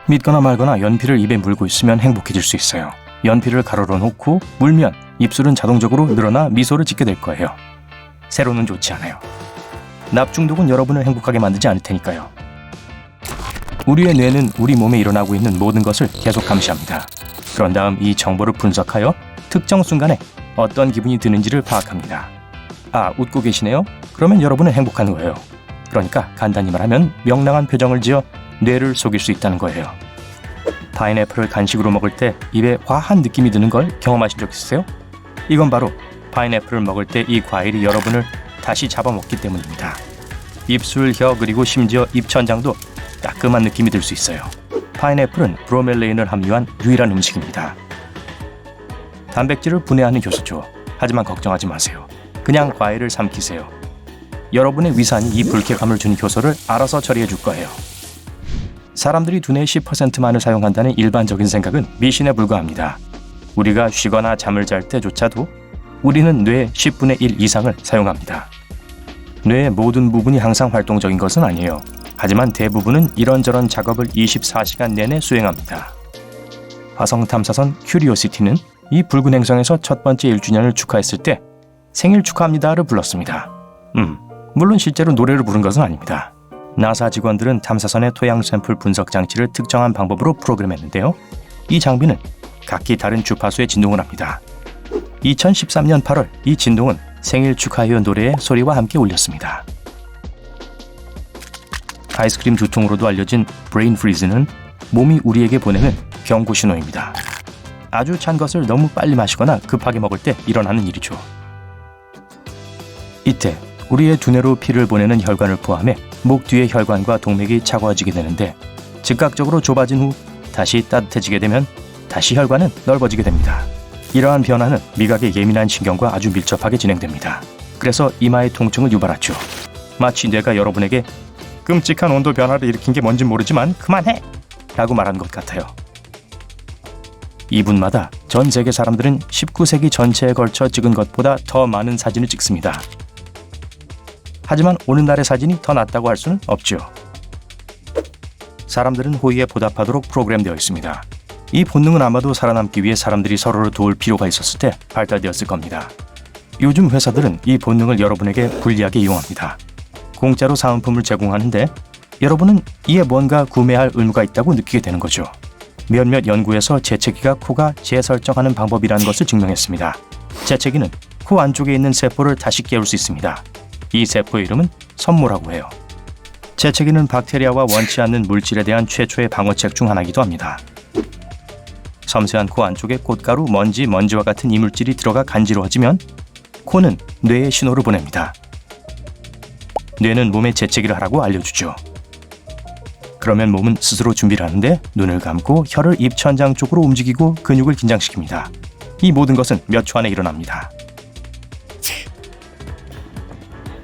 믿거나 말거나 연필을 입에 물고 있으면 행복해질 수 있어요. 연필을 가로로 놓고 물면 입술은 자동적으로 늘어나 미소를 짓게 될 거예요. 세로는 좋지 않아요. 납중독은 여러분을 행복하게 만들지 않을 테니까요. 우리의 뇌는 우리 몸에 일어나고 있는 모든 것을 계속 감시합니다. 그런 다음 이 정보를 분석하여 특정 순간에 어떤 기분이 드는지를 파악합니다. 아, 웃고 계시네요? 그러면 여러분은 행복한 거예요. 그러니까 간단히 말하면 명랑한 표정을 지어 뇌를 속일 수 있다는 거예요. 파인애플을 간식으로 먹을 때 입에 화한 느낌이 드는 걸 경험하신 적 있으세요? 이건 바로 파인애플을 먹을 때 이 과일이 여러분을 다시 잡아먹기 때문입니다. 입술, 혀 그리고 심지어 입천장도 따끔한 느낌이 들 수 있어요. 파인애플은 브로멜레인을 함유한 유일한 음식입니다. 단백질을 분해하는 효소죠. 하지만 걱정하지 마세요. 그냥 과일을 삼키세요. 여러분의 위산이 이 불쾌감을 주는 효소를 알아서 처리해 줄 거예요. 사람들이 두뇌의 10%만을 사용한다는 일반적인 생각은 미신에 불과합니다. 우리가 쉬거나 잠을 잘 때조차도 우리는 뇌의 10분의 1 이상을 사용합니다. 뇌의 모든 부분이 항상 활동적인 것은 아니에요. 하지만 대부분은 이런저런 작업을 24시간 내내 수행합니다. 화성 탐사선 큐리오시티는 이 붉은 행성에서 첫 번째 1주년을 축하했을 때 생일 축하합니다를 불렀습니다. 물론 실제로 노래를 부른 것은 아닙니다. 나사 직원들은 탐사선의 토양 샘플 분석 장치를 특정한 방법으로 프로그램했는데요. 이 장비는 각기 다른 주파수의 진동을 합니다. 2013년 8월 이 진동은 생일 축하해요 노래의 소리와 함께 울렸습니다. 아이스크림 두통으로도 알려진 브레인 프리즈는 몸이 우리에게 보내는 경고 신호입니다. 아주 찬 것을 너무 빨리 마시거나 급하게 먹을 때 일어나는 일이죠. 이때 우리의 두뇌로 피를 보내는 혈관을 포함해 목 뒤의 혈관과 동맥이 차가워지게 되는데 즉각적으로 좁아진 후 다시 따뜻해지게 되면 다시 혈관은 넓어지게 됩니다. 이러한 변화는 미각의 예민한 신경과 아주 밀접하게 진행됩니다. 그래서 이마의 통증을 유발하죠. 마치 뇌가 여러분에게 끔찍한 온도 변화를 일으킨 게 뭔진 모르지만 그만해! 라고 말한 것 같아요. 2분마다 전 세계 사람들은 19세기 전체에 걸쳐 찍은 것보다 더 많은 사진을 찍습니다. 하지만 오늘날의 사진이 더 낫다고 할 수는 없죠. 사람들은 호의에 보답하도록 프로그램되어 있습니다. 이 본능은 아마도 살아남기 위해 사람들이 서로를 도울 필요가 있었을 때 발달되었을 겁니다. 요즘 회사들은 이 본능을 여러분에게 불리하게 이용합니다. 공짜로 사은품을 제공하는데 여러분은 이에 뭔가 구매할 의무가 있다고 느끼게 되는 거죠. 몇몇 연구에서 재채기가 코가 재설정하는 방법이라는 것을 증명했습니다. 재채기는 코 안쪽에 있는 세포를 다시 깨울 수 있습니다. 이 세포의 이름은 섬모라고 해요. 재채기는 박테리아와 원치 않는 물질에 대한 최초의 방어책 중 하나이기도 합니다. 섬세한 코 안쪽에 꽃가루, 먼지와 같은 이물질이 들어가 간지러워지면 코는 뇌에 신호를 보냅니다. 뇌는 몸에 재채기를 하라고 알려주죠. 그러면 몸은 스스로 준비를 하는데 눈을 감고 혀를 입천장 쪽으로 움직이고 근육을 긴장시킵니다. 이 모든 것은 몇 초 안에 일어납니다.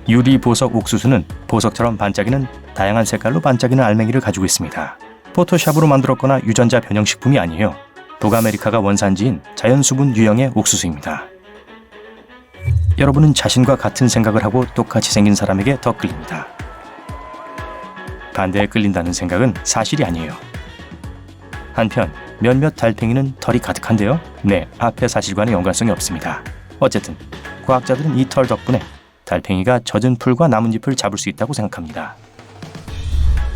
유리 보석 옥수수는 보석처럼 반짝이는 다양한 색깔로 반짝이는 알맹이를 가지고 있습니다. 포토샵으로 만들었거나 유전자 변형식품이 아니에요. 북아메리카가 원산지인 자연수분 유형의 옥수수입니다. 여러분은 자신과 같은 생각을 하고 똑같이 생긴 사람에게 더 끌립니다. 반대에 끌린다는 생각은 사실이 아니에요. 한편 몇몇 달팽이는 털이 가득한데요. 네, 앞의 사실과는 연관성이 없습니다. 어쨌든 과학자들은 이 털 덕분에 달팽이가 젖은 풀과 나뭇잎을 잡을 수 있다고 생각합니다.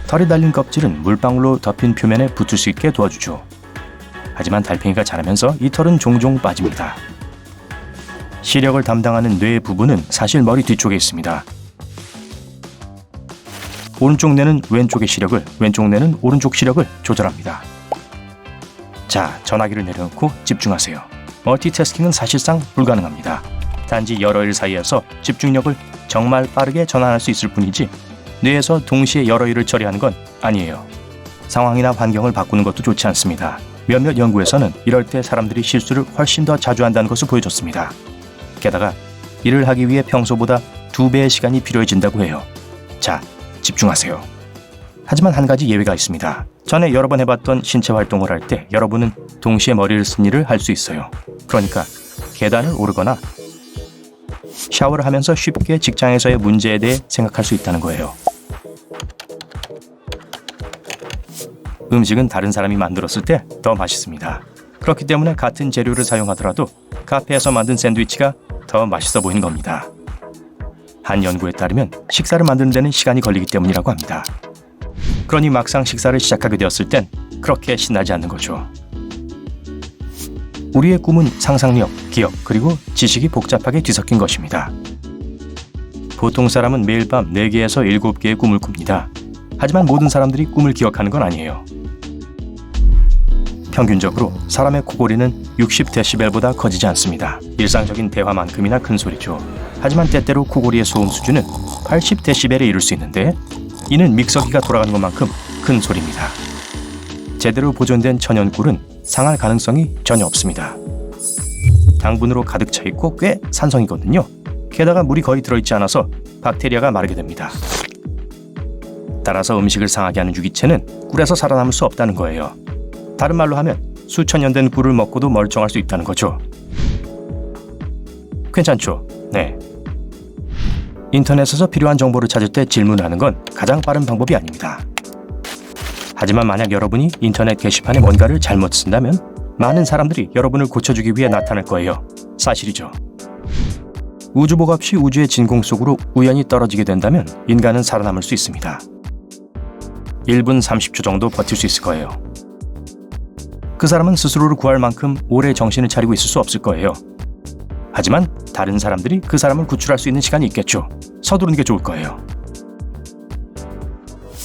털이 달린 껍질은 물방울로 덮인 표면에 붙을 수 있게 도와주죠. 하지만 달팽이가 자라면서 이 털은 종종 빠집니다. 시력을 담당하는 뇌 부분은 사실 머리 뒤쪽에 있습니다. 오른쪽 뇌는 왼쪽의 시력을, 왼쪽 뇌는 오른쪽 시력을 조절합니다. 자, 전화기를 내려놓고 집중하세요. 멀티태스킹은 사실상 불가능합니다. 단지 여러 일 사이에서 집중력을 정말 빠르게 전환할 수 있을 뿐이지 뇌에서 동시에 여러 일을 처리하는 건 아니에요. 상황이나 환경을 바꾸는 것도 좋지 않습니다. 몇몇 연구에서는 이럴 때 사람들이 실수를 훨씬 더 자주 한다는 것을 보여줬습니다. 게다가 일을 하기 위해 평소보다 2배의 시간이 필요해진다고 해요. 자, 집중하세요. 하지만 한 가지 예외가 있습니다. 전에 여러 번 해봤던 신체 활동을 할 때 여러분은 동시에 머리를 쓴 일을 할 수 있어요. 그러니까 계단을 오르거나 샤워를 하면서 쉽게 직장에서의 문제에 대해 생각할 수 있다는 거예요. 음식은 다른 사람이 만들었을 때 더 맛있습니다. 그렇기 때문에 같은 재료를 사용하더라도 카페에서 만든 샌드위치가 더 맛있어 보이는 겁니다. 한 연구에 따르면 식사를 만드는 데는 시간이 걸리기 때문이라고 합니다. 그러니 막상 식사를 시작하게 되었을 땐 그렇게 신나지 않는 거죠. 우리의 꿈은 상상력, 기억, 그리고 지식이 복잡하게 뒤섞인 것입니다. 보통 사람은 매일 밤 4개에서 7개의 꿈을 꿉니다. 하지만 모든 사람들이 꿈을 기억하는 건 아니에요. 평균적으로 사람의 코골이는 60데시벨보다 커지지 않습니다. 일상적인 대화만큼이나 큰 소리죠. 하지만 때때로 코골이의 소음 수준은 80데시벨에 이를 수 있는데 이는 믹서기가 돌아가는 것만큼 큰 소리입니다. 제대로 보존된 천연꿀은 상할 가능성이 전혀 없습니다. 당분으로 가득 차 있고 꽤 산성이거든요. 게다가 물이 거의 들어있지 않아서 박테리아가 마르게 됩니다. 따라서 음식을 상하게 하는 유기체는 꿀에서 살아남을 수 없다는 거예요. 다른 말로 하면 수천 년 된 꿀을 먹고도 멀쩡할 수 있다는 거죠. 괜찮죠? 네. 인터넷에서 필요한 정보를 찾을 때 질문하는 건 가장 빠른 방법이 아닙니다. 하지만 만약 여러분이 인터넷 게시판에 뭔가를 잘못 쓴다면 많은 사람들이 여러분을 고쳐주기 위해 나타날 거예요. 사실이죠. 우주복합시 우주의 진공 속으로 우연히 떨어지게 된다면 인간은 살아남을 수 있습니다. 1분 30초 정도 버틸 수 있을 거예요. 그 사람은 스스로를 구할 만큼 오래 정신을 차리고 있을 수 없을 거예요. 하지만 다른 사람들이 그 사람을 구출할 수 있는 시간이 있겠죠. 서두르는 게 좋을 거예요.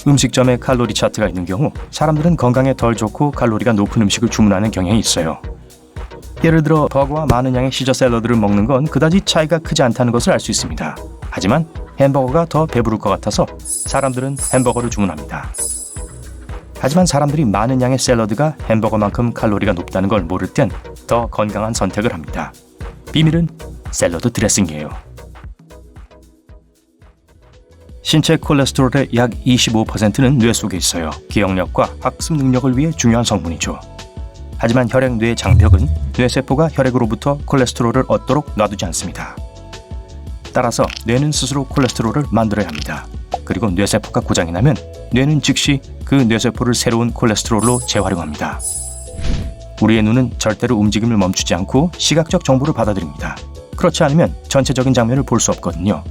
음식점에 칼로리 차트가 있는 경우 사람들은 건강에 덜 좋고 칼로리가 높은 음식을 주문하는 경향이 있어요. 예를 들어 버거와 많은 양의 시저 샐러드를 먹는 건 그다지 차이가 크지 않다는 것을 알 수 있습니다. 하지만 햄버거가 더 배부를 것 같아서 사람들은 햄버거를 주문합니다. 하지만 사람들이 많은 양의 샐러드가 햄버거만큼 칼로리가 높다는 걸 모를 땐 더 건강한 선택을 합니다. 비밀은 샐러드 드레싱이에요. 신체 콜레스테롤의 약 25%는 뇌 속에 있어요. 기억력과 학습 능력을 위해 중요한 성분이죠. 하지만 혈액 뇌 장벽은 뇌세포가 혈액으로부터 콜레스테롤을 얻도록 놔두지 않습니다. 따라서 뇌는 스스로 콜레스테롤을 만들어야 합니다. 그리고 뇌세포가 고장이 나면 뇌는 즉시 그 뇌세포를 새로운 콜레스테롤로 재활용합니다. 우리의 눈은 절대로 움직임을 멈추지 않고 시각적 정보를 받아들입니다. 그렇지 않으면 전체적인 장면을 볼 수 없거든요.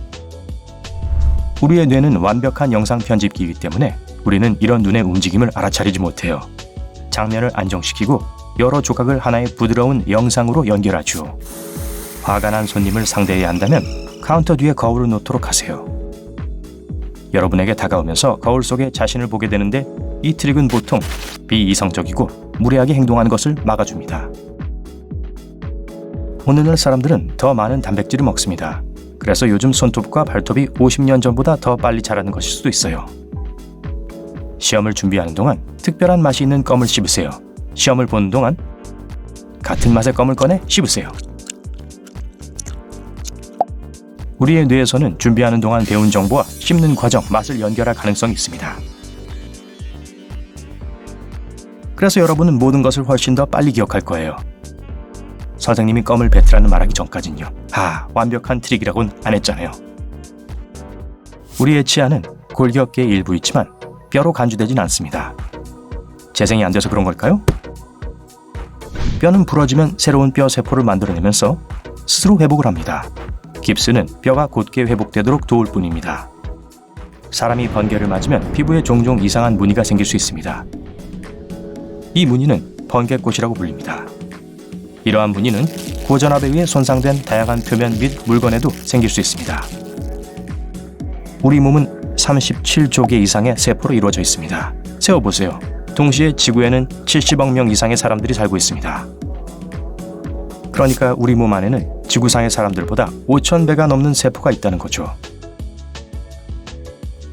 우리의 뇌는 완벽한 영상 편집기이기 때문에 우리는 이런 눈의 움직임을 알아차리지 못해요. 장면을 안정시키고 여러 조각을 하나의 부드러운 영상으로 연결하죠. 화가 난 손님을 상대해야 한다면 카운터 뒤에 거울을 놓도록 하세요. 여러분에게 다가오면서 거울 속에 자신을 보게 되는데 이 트릭은 보통 비이성적이고 무례하게 행동하는 것을 막아줍니다. 오늘날 사람들은 더 많은 단백질을 먹습니다. 그래서 요즘 손톱과 발톱이 50년 전보다 더 빨리 자라는 것일 수도 있어요. 시험을 준비하는 동안 특별한 맛이 있는 껌을 씹으세요. 시험을 보는 동안 같은 맛의 껌을 꺼내 씹으세요. 우리의 뇌에서는 준비하는 동안 배운 정보와 씹는 과정, 맛을 연결할 가능성이 있습니다. 그래서 여러분은 모든 것을 훨씬 더 빨리 기억할 거예요. 선생님이 껌을 뱉으라는 말하기 전까진요. 완벽한 트릭이라고는 안 했잖아요. 우리의 치아는 골격계의 일부 있지만 뼈로 간주되진 않습니다. 재생이 안 돼서 그런 걸까요? 뼈는 부러지면 새로운 뼈 세포를 만들어내면서 스스로 회복을 합니다. 깁스는 뼈가 곧게 회복되도록 도울 뿐입니다. 사람이 번개를 맞으면 피부에 종종 이상한 무늬가 생길 수 있습니다. 이 무늬는 번개꽃이라고 불립니다. 이러한 무늬는 고전압에 의해 손상된 다양한 표면 및 물건에도 생길 수 있습니다. 우리 몸은 37조 개 이상의 세포로 이루어져 있습니다. 세어보세요. 동시에 지구에는 70억 명 이상의 사람들이 살고 있습니다. 그러니까 우리 몸 안에는 지구상의 사람들보다 5,000배가 넘는 세포가 있다는 거죠.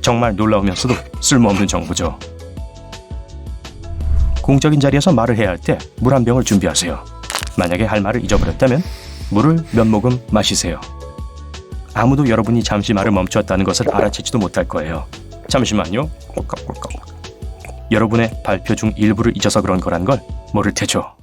정말 놀라우면서도 쓸모없는 정보죠. 공적인 자리에서 말을 해야 할 때 물 한 병을 준비하세요. 만약에 할 말을 잊어버렸다면 물을 몇 모금 마시세요. 아무도 여러분이 잠시 말을 멈추었다는 것을 알아채지도 못할 거예요. 잠시만요. 꼴깍꼴깍. 여러분의 발표 중 일부를 잊어서 그런 거란 걸 모를 테죠.